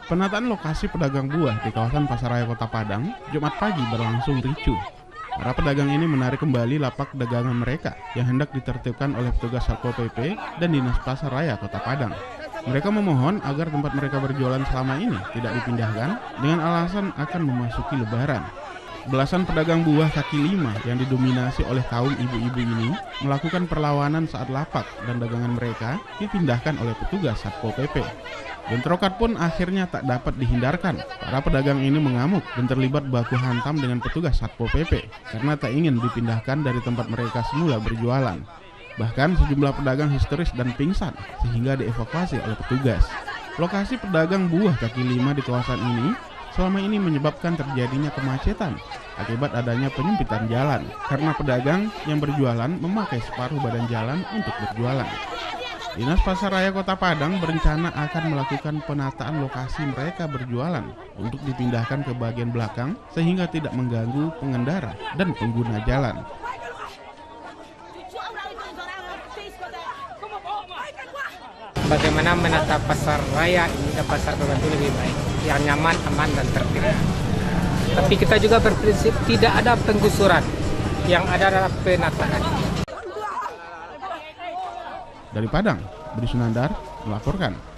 Penataan lokasi pedagang buah di kawasan Pasaraya Kota Padang Jumat pagi berlangsung ricuh. Para pedagang ini menarik kembali lapak dagangan mereka yang hendak ditertibkan oleh petugas Satpol PP dan Dinas Pasaraya Kota Padang. Mereka memohon agar tempat mereka berjualan selama ini tidak dipindahkan dengan alasan akan memasuki Lebaran. Belasan pedagang buah kaki lima yang didominasi oleh kaum ibu-ibu ini melakukan perlawanan saat lapak dan dagangan mereka dipindahkan oleh petugas Satpol PP. Bentrokan pun akhirnya tak dapat dihindarkan. Para pedagang ini mengamuk dan terlibat baku hantam dengan petugas Satpol PP karena tak ingin dipindahkan dari tempat mereka semula berjualan. Bahkan sejumlah pedagang histeris dan pingsan sehingga dievakuasi oleh petugas. Lokasi pedagang buah kaki lima di kawasan ini selama ini menyebabkan terjadinya kemacetan akibat adanya penyempitan jalan karena pedagang yang berjualan memakai separuh badan jalan untuk berjualan. Dinas Pasaraya Kota Padang berencana akan melakukan penataan lokasi mereka berjualan untuk dipindahkan ke bagian belakang sehingga tidak mengganggu pengendara dan pengguna jalan. Bagaimana menata pasar raya ini dan pasar tertentu lebih baik, yang nyaman, aman, dan tertib. Tapi kita juga berprinsip tidak ada penggusuran, yang ada adalah penataan. Dari Padang, Budi Sunandar melaporkan.